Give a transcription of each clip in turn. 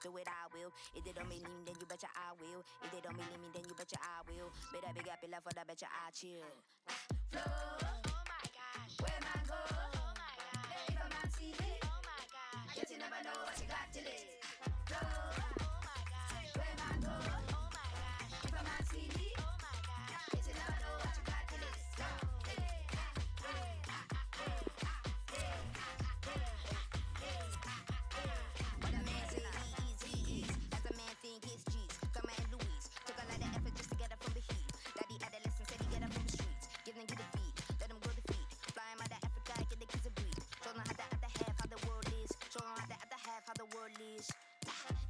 do it, I will. If they don't believe me, then you betcha I will. If they don't believe me, then you betcha I will. Better big up your love for that, betcha I chill. Flow, oh my gosh, where man go? Oh my gosh, if a man see it, oh my gosh, yet you never know what you got till it. Flow, oh my gosh, where man go? Oh my gosh, if a man see me, oh my gosh, yet you never know what you got till it. What a man say easy, as a man think it's G's. Thelma and Louise took a lot of effort just to get up from the heat. Daddy adolescent said he get up from the streets. Give them get the feet, let them grow the feet. Fly 'em out of Africa, get the kids a breed. Show them how the other half, how the world is. Show them how the other half, how the world is.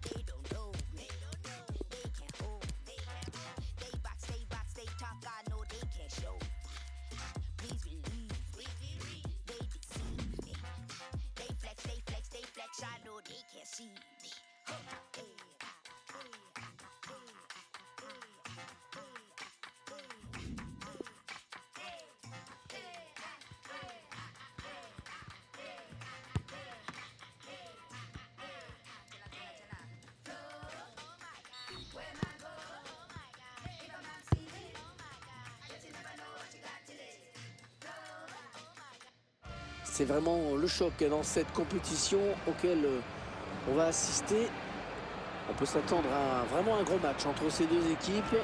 They don't know me. They can't hold me. They box, they talk. I know they can't show. Please believe me. They deceive me. They flex. I know they can't see me. C'est vraiment le choc dans cette compétition auquel on va assister. On peut s'attendre à vraiment un gros match entre ces deux équipes.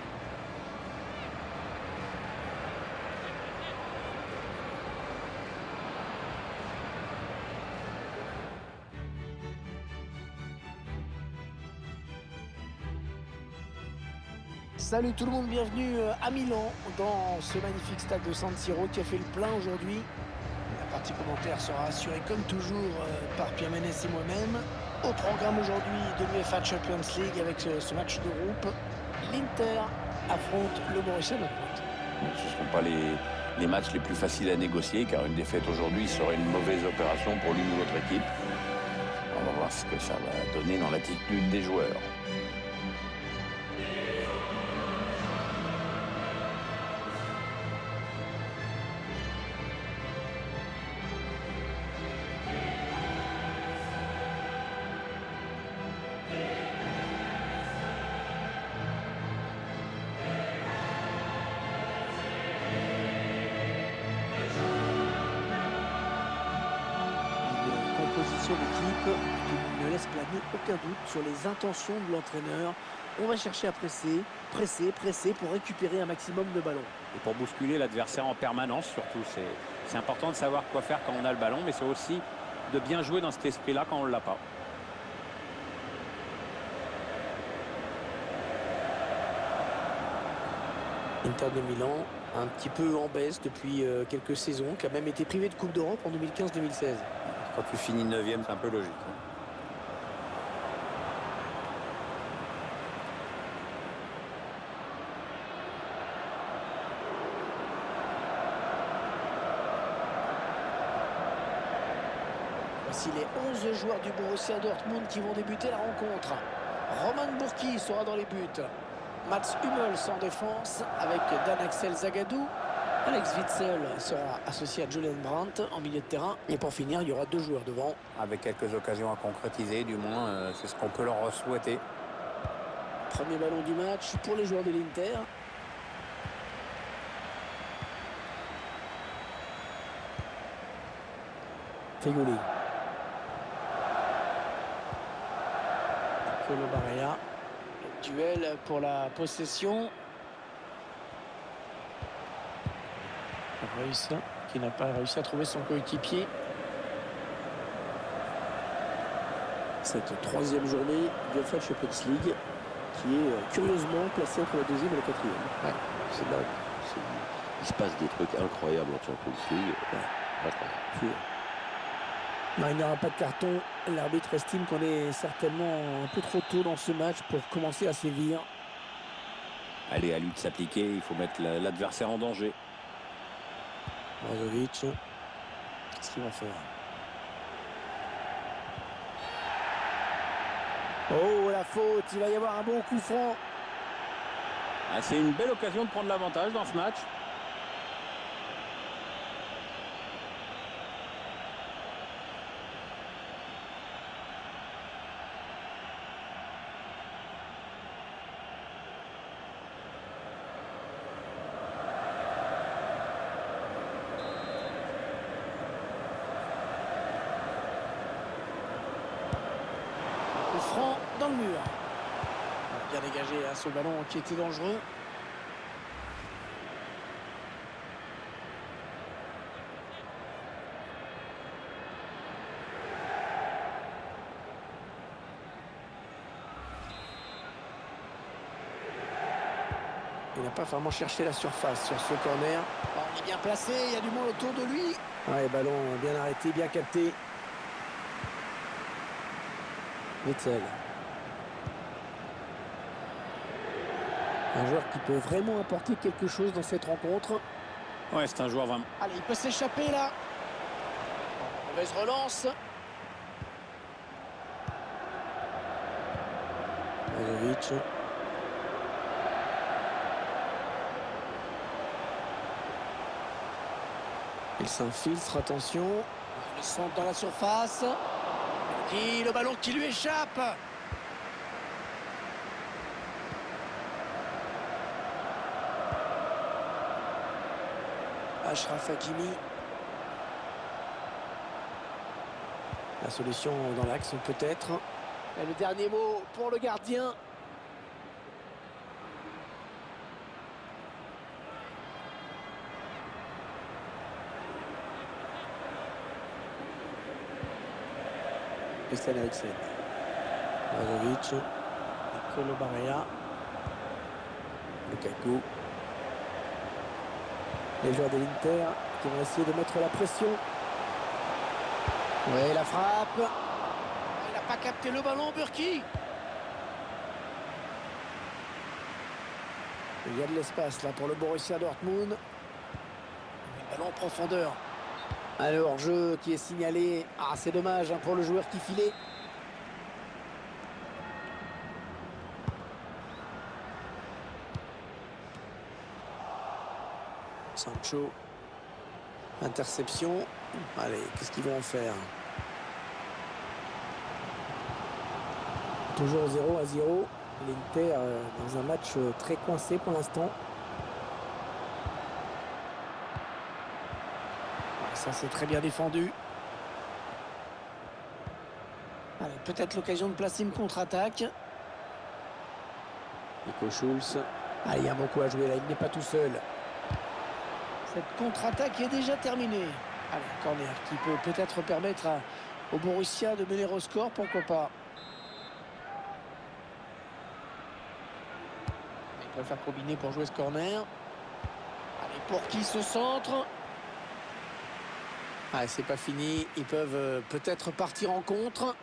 Salut tout le monde, bienvenue à Milan dans ce magnifique stade de San Siro qui a fait le plein aujourd'hui. La partie commentaire sera assurée comme toujours par Pierre Ménès et moi-même. Au programme aujourd'hui de l'UEFA Champions League avec ce match de groupe. L'Inter affronte le Borussia Dortmund. Ce ne seront pas les matchs les plus faciles à négocier car une défaite aujourd'hui serait une mauvaise opération pour l'une ou l'autre équipe. On va voir ce que ça va donner dans l'attitude des joueurs. D'équipe qui ne laisse planer aucun doute sur les intentions de l'entraîneur. On va chercher à presser pour récupérer un maximum de ballons. Et pour bousculer l'adversaire en permanence surtout. C'est important de savoir quoi faire quand on a le ballon, mais c'est aussi de bien jouer dans cet esprit-là quand on ne l'a pas. Inter de Milan, un petit peu en baisse depuis quelques saisons, qui a même été privé de Coupe d'Europe en 2015-2016. Quand tu finis 9e, c'est un peu logique. Voici les 11 joueurs du Borussia Dortmund qui vont débuter la rencontre. Roman Bürki sera dans les buts. Mats Hummels en défense avec Dan Axel Zagadou. Alex Witsel sera associé à Julian Brandt en milieu de terrain. Et pour finir, il y aura deux joueurs devant. Avec quelques occasions à concrétiser, du moins, c'est ce qu'on peut leur souhaiter. Premier ballon du match pour les joueurs de l'Inter. Fegoli. Colo Barrea. Duel pour la possession. Reus qui n'a pas réussi à trouver son coéquipier. Cette troisième journée de l'UEFA Champions League qui est curieusement placée entre la deuxième et la quatrième. Ouais, c'est dingue. Il se passe des trucs incroyables en Champions League. Ouais. Incroyable. Non, il n'y aura pas de carton. L'arbitre estime qu'on est certainement un peu trop tôt dans ce match pour commencer à sévir. Allez, à lui de s'appliquer, il faut mettre l'adversaire en danger. Brozovic, qu'est-ce qu'il va faire? Oh, la faute, il va y avoir un bon coup franc. Ah, c'est une belle occasion de prendre l'avantage dans ce match. Le franc dans le mur. Bien dégagé à ce ballon qui était dangereux. Il n'a pas vraiment cherché la surface sur ce corner. Oh, il est bien placé, il y a du monde autour de lui. Ouais, ballon bien arrêté, bien capté. Witzel. Un joueur qui peut vraiment apporter quelque chose dans cette rencontre. Ouais, c'est un joueur vraiment. Allez, il peut s'échapper là. Mauvaise relance. Brozovic. Il s'infiltre, attention. Le centre dans la surface. Et le ballon qui lui échappe. Achraf Hakimi. La solution dans l'axe peut-être. Et le dernier mot pour le gardien. Christian Eriksen. Brozovic. Nicolo Barella. Lukaku. Les joueurs de l'Inter qui vont essayer de mettre la pression. Oui, la frappe. Il n'a pas capté le ballon, Burki. Il y a de l'espace là pour le Borussia Dortmund. Le ballon en profondeur. Alors, jeu qui est signalé. Ah, c'est dommage hein, pour le joueur qui filait. Sancho. Interception. Allez, qu'est-ce qu'ils vont en faire? Toujours 0-0. L'Inter dans un match très coincé pour l'instant. Ça, c'est très bien défendu. Allez, peut-être l'occasion de placer une contre-attaque. Nico Schulz. Allez, il y a beaucoup à jouer là, il n'est pas tout seul. Cette contre-attaque est déjà terminée. Allez, un corner qui peut peut-être permettre au Borussia de mener au score, pourquoi pas. Il préfère combiner pour jouer ce corner. Allez, pour qui ce centre? Ah, c'est pas fini. Ils peuvent peut-être partir en contre.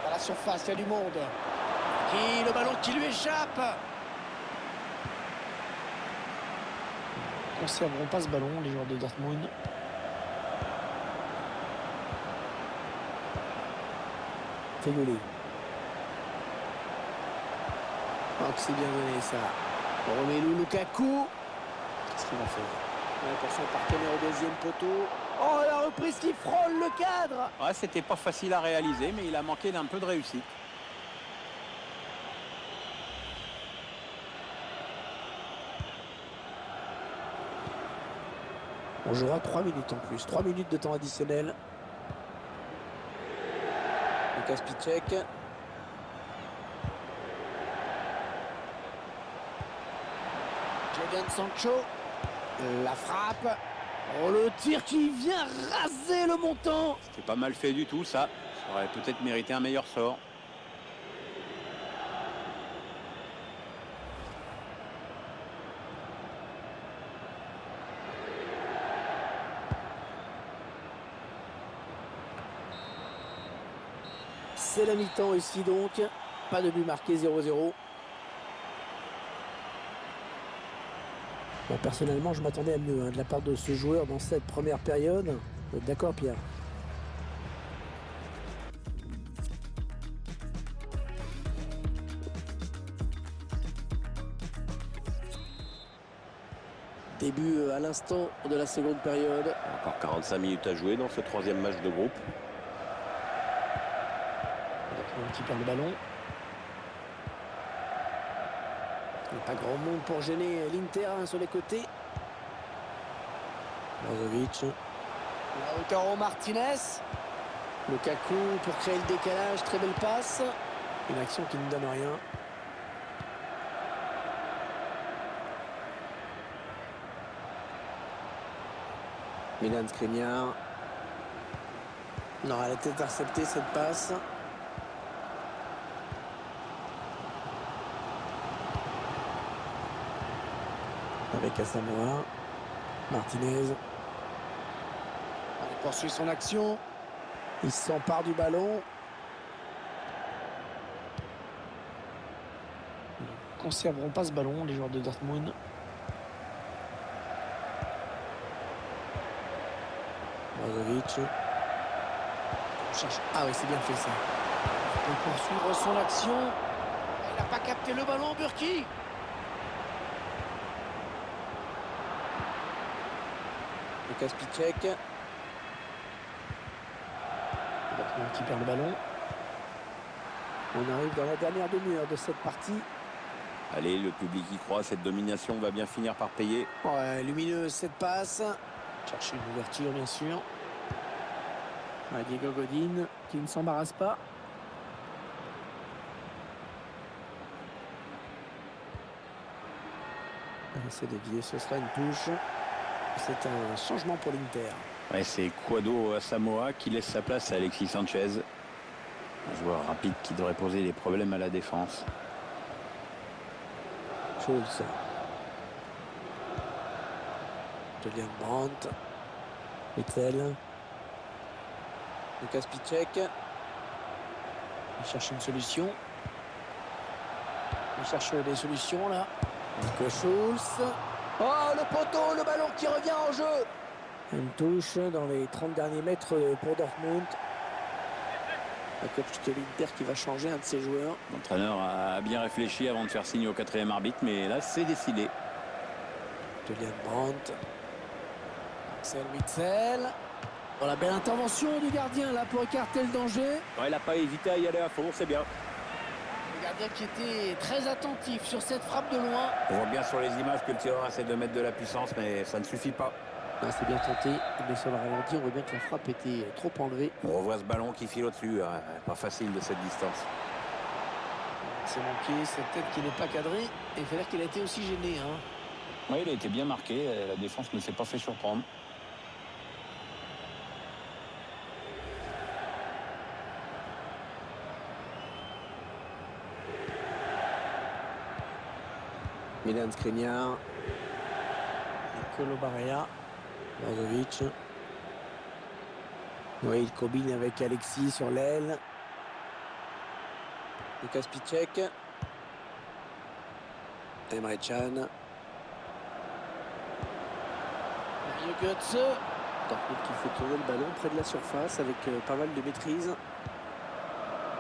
À la surface, il y a du monde. Et le ballon qui lui échappe. Ils ne conserveront pas ce ballon, les joueurs de Dortmund. Fegoli. Oh, que c'est bien donné ça. Romelu Lukaku. Qu'est-ce qu'il va faire? Attention, partenaire au deuxième poteau. Oh, la reprise qui frôle le cadre. Ouais, c'était pas facile à réaliser, mais il a manqué d'un peu de réussite. On jouera 3 minutes en plus. 3 minutes de temps additionnel. Lukas Piszczek. Jadon Sancho. La frappe. Oh, le tir qui vient raser le montant. C'était pas mal fait du tout, ça. Ça aurait peut-être mérité un meilleur sort. C'est la mi-temps ici donc. Pas de but marqué, 0-0. Bon, personnellement, je m'attendais à mieux de la part de ce joueur dans cette première période. D'accord, Pierre? Début à l'instant de la seconde période. Encore 45 minutes à jouer dans ce troisième match de groupe. Qui perd le ballon. Il n'y a pas grand monde pour gêner l'Inter sur les côtés. Brozovic. Lautaro Martinez. Lukaku pour créer le décalage. Très belle passe. Une action qui ne donne rien. Milan Skriniar. Non, elle a été interceptée cette passe. Avec Asamoah. Martinez. Il poursuit son action. Il s'empare du ballon. Ils ne conserveront pas ce ballon, les joueurs de Dortmund. Brozovic. Ah oui, c'est bien fait ça. Il peut poursuivre son action. Il n'a pas capté le ballon, Burki. Lukas Piszczek. Dortmund qui perd le ballon. On arrive dans la dernière demi-heure de cette partie. Allez, le public y croit, cette domination va bien finir par payer. Ouais, lumineuse cette passe. Chercher une ouverture, bien sûr. Ouais, Diego Godin qui ne s'embarrasse pas. C'est dévié, ce sera une touche. C'est un changement pour l'Inter. Ouais, c'est Kouado Asamoah qui laisse sa place à Alexis Sanchez. Un joueur rapide qui devrait poser des problèmes à la défense. Schulz. Julian Brandt. Witzel. Lukas Piszczek. Il cherche une solution. Il cherche des solutions là. Nico Schulz. Oh, le poteau, le ballon qui revient en jeu. Une touche dans les 30 derniers mètres pour Dortmund. Le coach de l'Inter qui va changer un de ses joueurs. L'entraîneur a bien réfléchi avant de faire signe au 4e arbitre, mais là, c'est décidé. Julian Brandt. Axel Witzel. Bon, la belle intervention du gardien là pour écarter le danger. Ouais, il n'a pas hésité à y aller à fond, c'est bien. Le gardien qui était très attentif sur cette frappe de loin. On voit bien sur les images que le tireur essaie de mettre de la puissance, mais ça ne suffit pas. Ah, c'est bien tenté, mais sur le ralenti, on voit bien que la frappe était trop enlevée. On revoit ce ballon qui file au-dessus, hein. Pas facile de cette distance. C'est manqué, cette tête qui n'est pas cadrée. Et il faut dire qu'il a été aussi gêné. Hein. Oui, il a été bien marqué, la défense ne s'est pas fait surprendre. Milan Skriniar. Nicolo Barella. Brozovic. Oui, il combine avec Alexis sur l'aile. Lukas Piszczek. Emre Can. Mario Götze. Dortmund qui fait tourner le ballon près de la surface avec pas mal de maîtrise.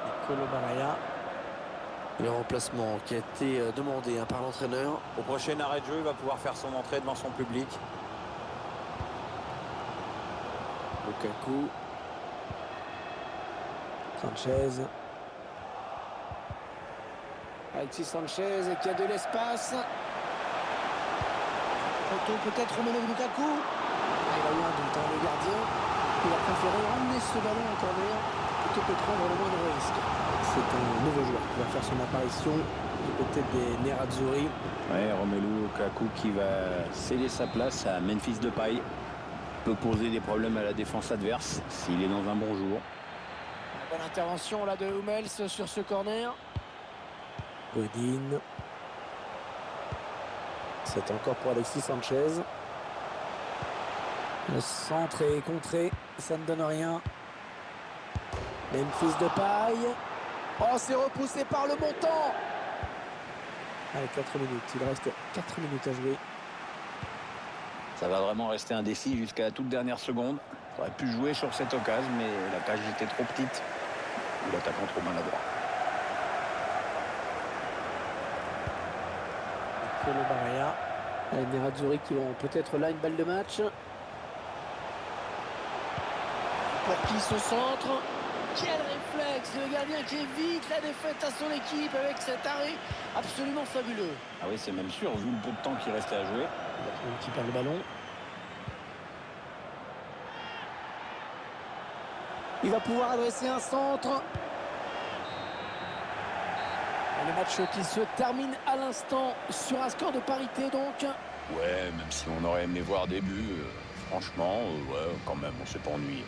Nicolo Barella. Le remplacement qui a été demandé par l'entraîneur. Au prochain arrêt de jeu, il va pouvoir faire son entrée devant son public. Lukaku. Sanchez. Alexis Sanchez qui a de l'espace. Photo peut-être Romelu Lukaku. Il a loin le gardien. Il a préféré emmener ce ballon en corner plutôt que prendre le moindre risque. C'est un nouveau joueur qui va faire son apparition du côté des Nerazzurri. Ouais, Romelu Lukaku qui va céder sa place à Memphis Depay. Peut poser des problèmes à la défense adverse s'il est dans un bon jour. Bonne intervention là de Hummels sur ce corner. Godin. C'est encore pour Alexis Sanchez. Le centre est contré, ça ne donne rien. Memphis Depay. Oh, c'est repoussé par le montant. Allez, 4 minutes, il reste 4 minutes à jouer. Ça va vraiment rester indécis jusqu'à la toute dernière seconde. On aurait pu jouer sur cette occasion, mais la cage était trop petite. Ou l'attaquant trop maladroit. Nicolo Barella. Les Nerazzurri qui ont peut-être là une balle de match. Pour qui ce centre? Quel réflexe! Le gardien qui évite la défaite à son équipe avec cet arrêt absolument fabuleux. Ah oui, c'est même sûr, vu le peu de temps qui restait à jouer. Qui perd le ballon. Il va pouvoir adresser un centre. Et le match qui se termine à l'instant sur un score de parité donc. Ouais, même si on aurait aimé voir des buts, franchement, ouais, quand même, on s'est pas ennuyé.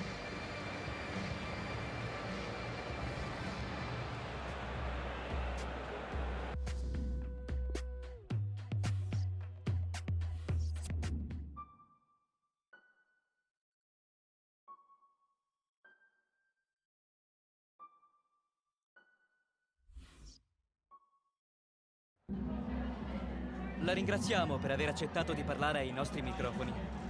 La ringraziamo per aver accettato di parlare ai nostri microfoni.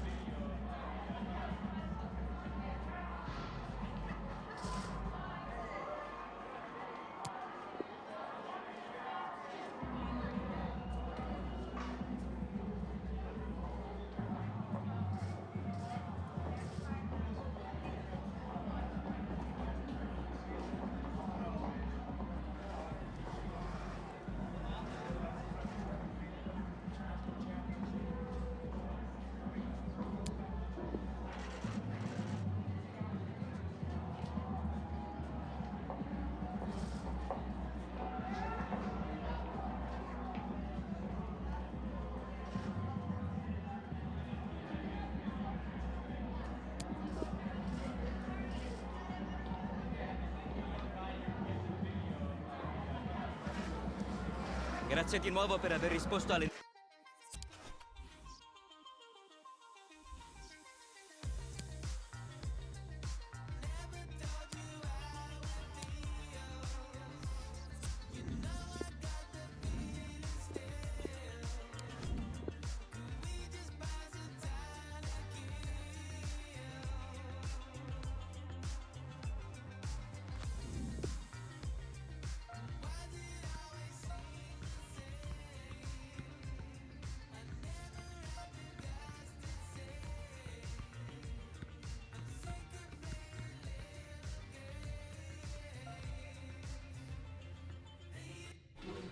Grazie di nuovo per aver risposto alle...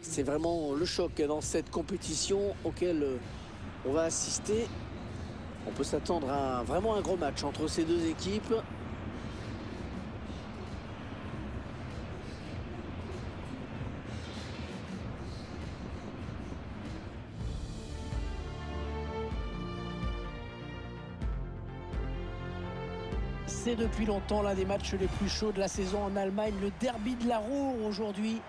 C'est vraiment le choc dans cette compétition auquel on va assister. On peut s'attendre à vraiment un gros match entre ces deux équipes. C'est depuis longtemps l'un des matchs les plus chauds de la saison en Allemagne, le derby de la Ruhr aujourd'hui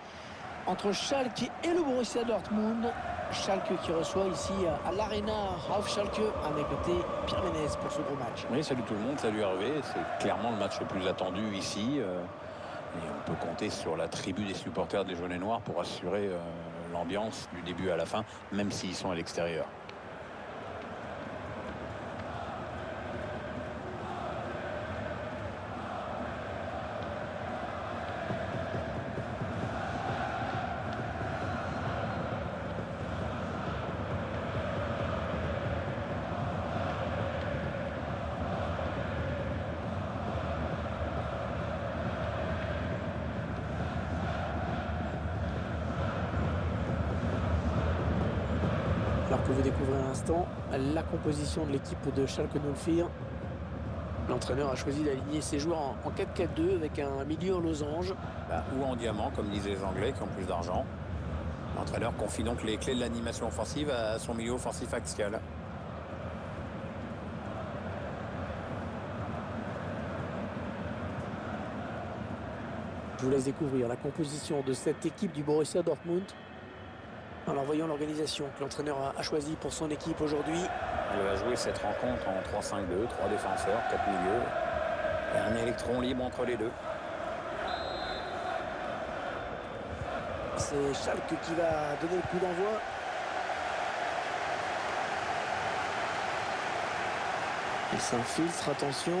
entre Schalke et le Borussia Dortmund. Schalke qui reçoit ici à l'Arena auf Schalke. À mes côtés, Pierre Ménès pour ce gros match. Oui, salut tout le monde, salut Hervé. C'est clairement le match le plus attendu ici. Et on peut compter sur la tribu des supporters des jaunes et noirs pour assurer l'ambiance du début à la fin, même s'ils sont à l'extérieur. Alors que vous découvrez à l'instant la composition de l'équipe de Schalke 04. L'entraîneur a choisi d'aligner ses joueurs en 4-4-2 avec un milieu en losange. Ou en diamant, comme disaient les Anglais qui ont plus d'argent. L'entraîneur confie donc les clés de l'animation offensive à son milieu offensif axial. Je vous laisse découvrir la composition de cette équipe du Borussia Dortmund. Alors voyons l'organisation que l'entraîneur a choisie pour son équipe aujourd'hui. Il va jouer cette rencontre en 3-5-2, 3 défenseurs, 4 milieux et un électron libre entre les deux. C'est Schalke qui va donner le coup d'envoi. Il s'infiltre, attention.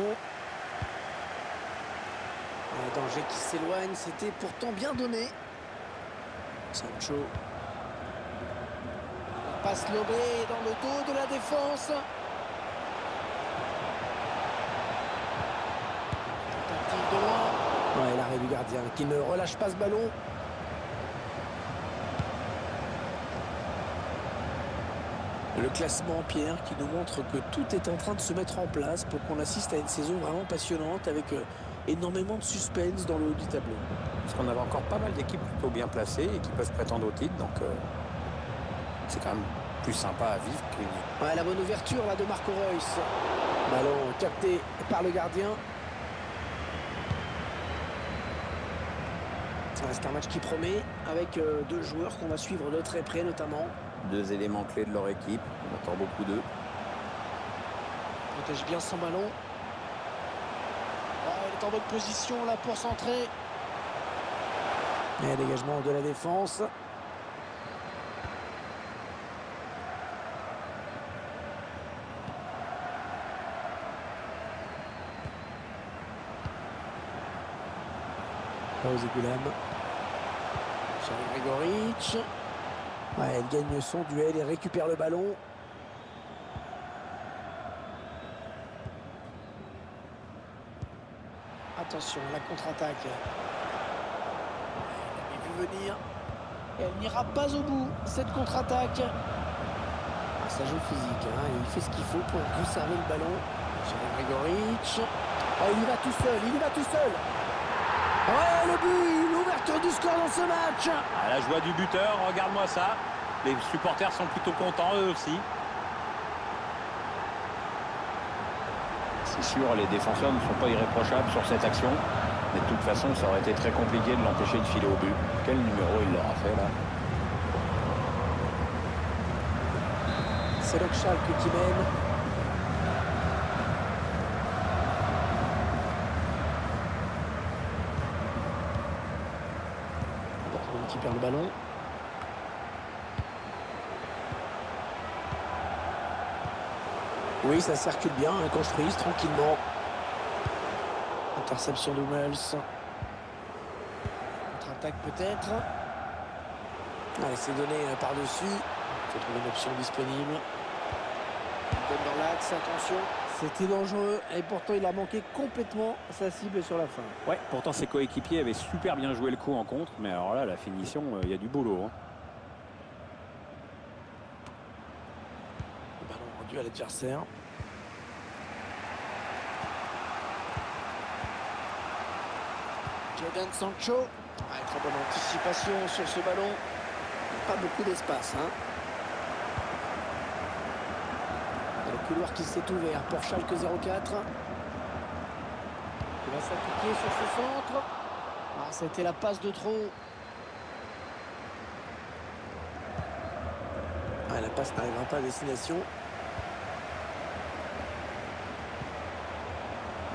Un danger qui s'éloigne, c'était pourtant bien donné. Sancho. Passe lobé dans le dos de la défense. Tentative de loin. Ouais, l'arrêt du gardien qui ne relâche pas ce ballon. Le classement, Pierre, qui nous montre que tout est en train de se mettre en place pour qu'on assiste à une saison vraiment passionnante avec énormément de suspense dans le haut du tableau. Parce qu'on avait encore pas mal d'équipes plutôt bien placées et qui peuvent prétendre au titre. Donc c'est quand même plus sympa à vivre que... Ouais, la bonne ouverture là de Marco Reus. Ballon capté par le gardien. Ça reste un match qui promet avec deux joueurs qu'on va suivre de très près notamment. Deux éléments clés de leur équipe. On attend beaucoup d'eux. Protège bien son ballon. Ouais, il est en bonne position là pour centrer. Et dégagement de la défense. Pauzé Goulam. Sur Grigoric. Ouais, elle gagne son duel et récupère le ballon. Attention, la contre-attaque. Elle avait vu venir. Et elle n'ira pas au bout, cette contre-attaque. Ah, ça joue physique, hein. Il fait ce qu'il faut pour conserver le ballon. Sur Grigoric. Oh, il y va tout seul, il y va tout seul. Ouais, le but, l'ouverture du score dans ce match. À la joie du buteur, regarde-moi ça. Les supporters sont plutôt contents eux aussi. C'est sûr, les défenseurs ne sont pas irréprochables sur cette action. Mais de toute façon, ça aurait été très compliqué de l'empêcher de filer au but. Quel numéro il leur a fait là? C'est donc Schalke qui mène. Qui perd le ballon. Oui, ça circule bien, ils construisent tranquillement. Interception d'Hummels. Contre-attaque peut-être. Allez, c'est donné par-dessus. Il faut trouver une option disponible. Il donne dans l'axe, attention. C'était dangereux et pourtant il a manqué complètement sa cible sur la fin. Ouais, pourtant ses coéquipiers avaient super bien joué le coup en contre, mais alors là, la finition, il y a du boulot. Hein. Le ballon rendu à l'adversaire. Jadon Sancho. Ouais, très bonne anticipation sur ce ballon. Pas beaucoup d'espace, hein. Le couloir qui s'est ouvert pour Schalke 04. Il va s'appliquer sur ce centre. Ah, c'était la passe de trop. Ah, la passe n'arrivera pas à destination.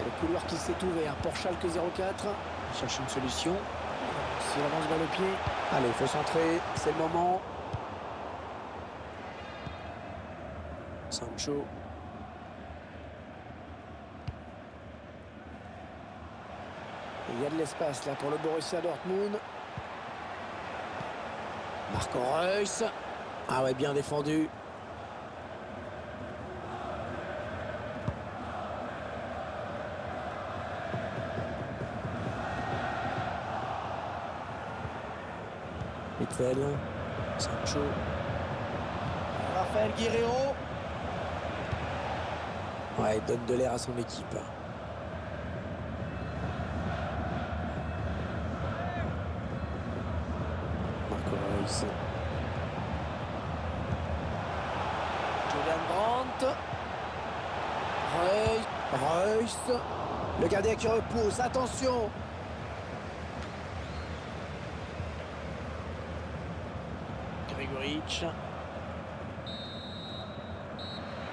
Et le couloir qui s'est ouvert pour Schalke 04. Il cherche une solution. S'il avance vers le pied. Allez, il faut centrer. C'est le moment. Sancho. Il y a de l'espace là pour le Borussia Dortmund. Marco Reus. Ah ouais, bien défendu. Mittel. Sancho. Rafael Guerreiro. Ouais, il donne de l'air à son équipe. Marco Reus. Julian Brandt. Reus. Le gardien qui repousse. Attention. Grigoric.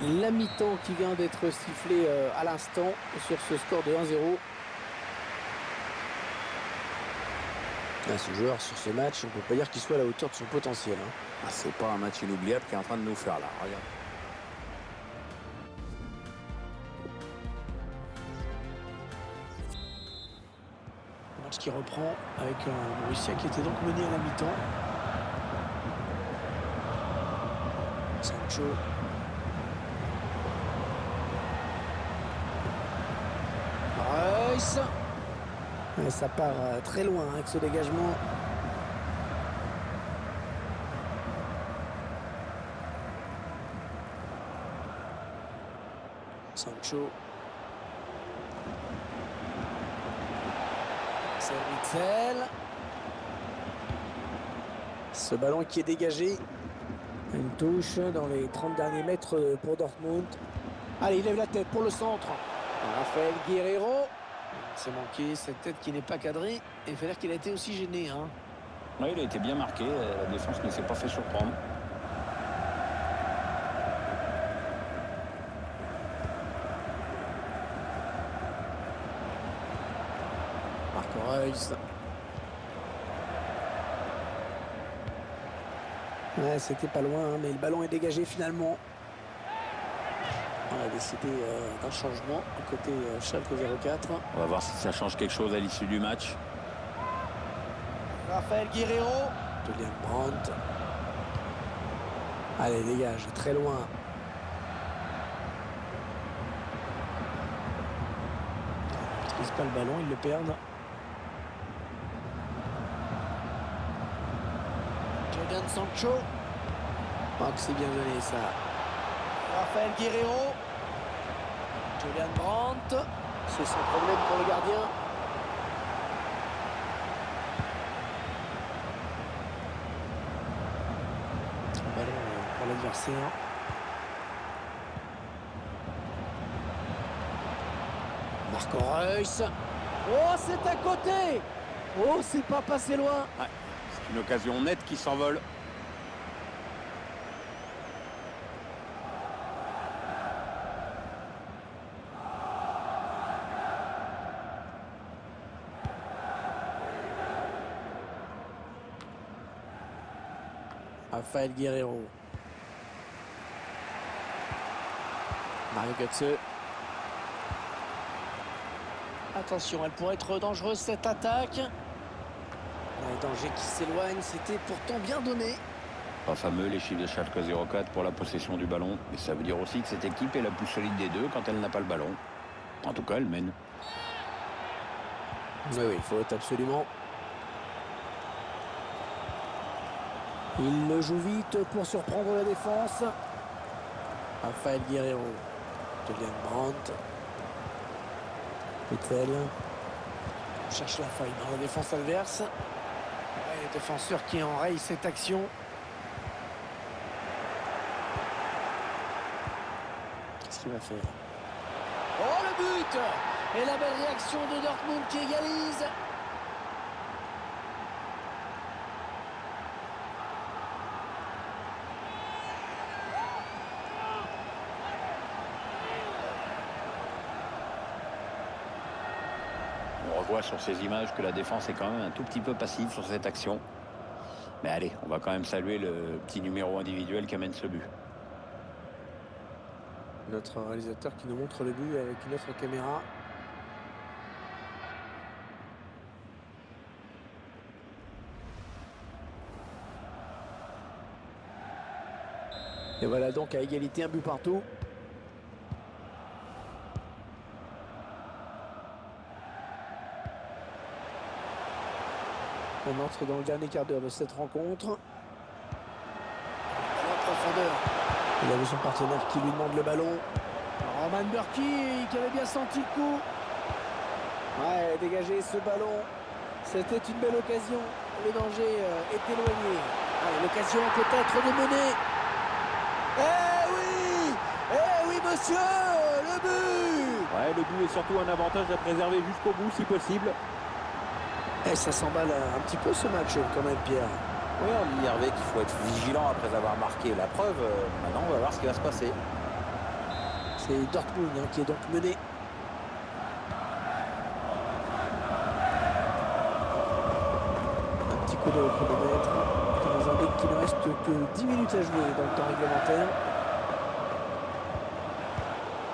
La mi-temps qui vient d'être sifflée à l'instant sur ce score de 1-0. Ce joueur sur ce match, on ne peut pas dire qu'il soit à la hauteur de son potentiel. Hein. Ah, c'est pas un match inoubliable qui est en train de nous faire là. Regarde. Un match qui reprend avec un Borussia qui était donc mené à la mi-temps. Sancho. Reus. Et ça part très loin avec ce dégagement. Sancho. Marcel Witzel. Ce ballon qui est dégagé. Une touche dans les 30 derniers mètres pour Dortmund. Allez, il lève la tête pour le centre. Rafael Guerreiro. C'est manqué, cette tête qui n'est pas cadrée. Et il faut dire qu'il a été aussi gêné. Hein. Oui, il a été bien marqué. La défense ne s'est pas fait surprendre. Marco Reus. Ouais, c'était pas loin, hein, mais le ballon est dégagé finalement. On a décidé d'un changement côté Schalke 04. On va voir si ça change quelque chose à l'issue du match. Rafael Guerreiro. Julian Brandt. Allez, dégage, très loin. Ils ne maîtrisent pas le ballon, ils le perdent. Jadon Sancho. Oh, que c'est bien donné ça. Rafael Guerreiro. Julian Brandt. C'est son problème pour le gardien. Ballon pour l'adversaire. Marco Reus. Oh, c'est à côté. Oh, c'est pas passé loin. Ouais, c'est une occasion nette qui s'envole. Rafael Guerreiro. Mario Götze. Attention, elle pourrait être dangereuse cette attaque. Un danger qui s'éloigne, c'était pourtant bien donné. Pas fameux les chiffres de Schalke 04 pour la possession du ballon. Mais ça veut dire aussi que cette équipe est la plus solide des deux quand elle n'a pas le ballon. En tout cas, elle mène. Oui, faute absolument. Il le joue vite pour surprendre la défense. Rafael Guerreiro. Julian Brandt. Witzel. On cherche la faille dans la défense adverse. Ouais, le défenseur qui enraye cette action. Qu'est-ce qu'il va faire? Oh, le but! Et la belle réaction de Dortmund qui égalise. On revoit sur ces images que la défense est quand même un tout petit peu passive sur cette action. Mais allez, on va quand même saluer le petit numéro individuel qui amène ce but. Notre réalisateur qui nous montre le but avec une autre caméra. Et voilà donc à égalité, un but partout. On entre dans le dernier quart d'heure de cette rencontre. En profondeur. Il a vu son partenaire qui lui demande le ballon. Roman Bürki qui avait bien senti le coup. Ouais, dégager ce ballon. C'était une belle occasion. Le danger est éloigné. Allez, l'occasion peut-être de mener. Eh oui, monsieur, le but. Ouais, le but est surtout un avantage à préserver jusqu'au bout si possible. Et ça s'emballe un petit peu ce match quand même, Pierre. Oui, on dit Hervé qu'il faut être vigilant après avoir marqué. La preuve, maintenant on va voir ce qui va se passer. C'est Dortmund qui est donc mené. Un petit coup de chronomètre qui nous indique qu'il ne reste que 10 minutes à jouer dans le temps réglementaire.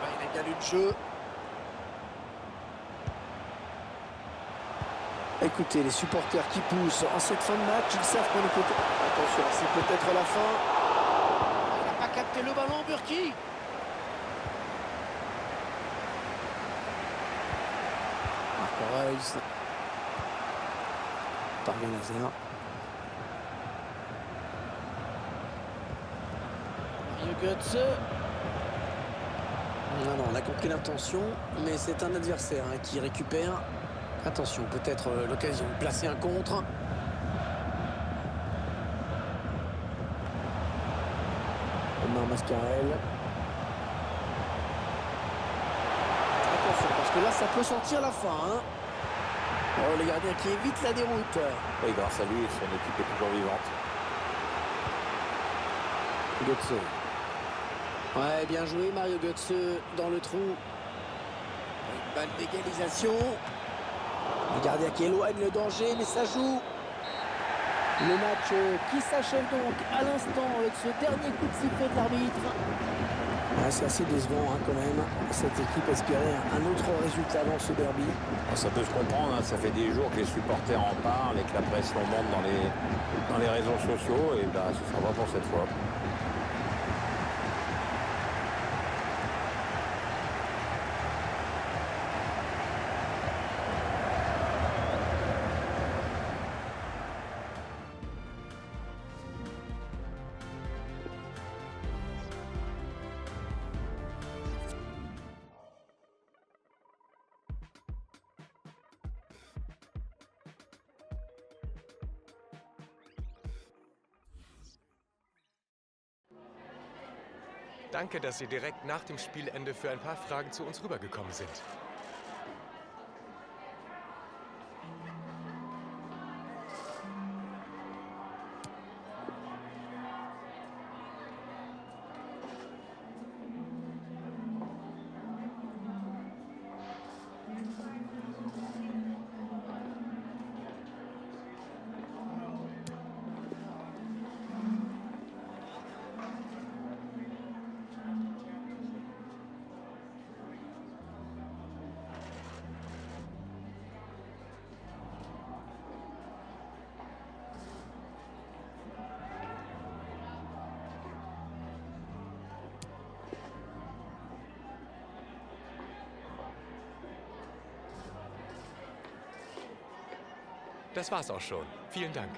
Il a bien eu le jeu. Écoutez, les supporters qui poussent en cette fin de match, ils savent qu'on est peut-être... Attention, c'est peut-être la fin. Il n'a pas capté le ballon, Bürki. Marco Reus. Torgan Hazard. Mario Götze. Non, on a compris l'intention, mais c'est un adversaire qui récupère. Attention, peut-être l'occasion de placer un contre. Omar Mascarel. Attention, parce que là, ça peut sentir la fin. Hein. Oh, le gardien qui évite la déroute. Oui, grâce à lui, son équipe est toujours vivante. Götze. Ouais, bien joué, Mario Götze dans le trou. Une balle d'égalisation. Le gardien qui éloigne le danger, mais ça joue. Le match qui s'achève donc à l'instant avec ce dernier coup de sifflet de l'arbitre. Ouais, c'est assez décevant hein, quand même. Cette équipe espérait un autre résultat dans ce derby. Ça peut se comprendre, hein. Ça fait des jours que les supporters en parlent et que la pression monte dans les réseaux sociaux. Et ben, ce ne sera pas pour cette fois. Danke, dass Sie direkt nach dem Spielende für ein paar Fragen zu uns rübergekommen sind. Das war's auch schon. Vielen Dank.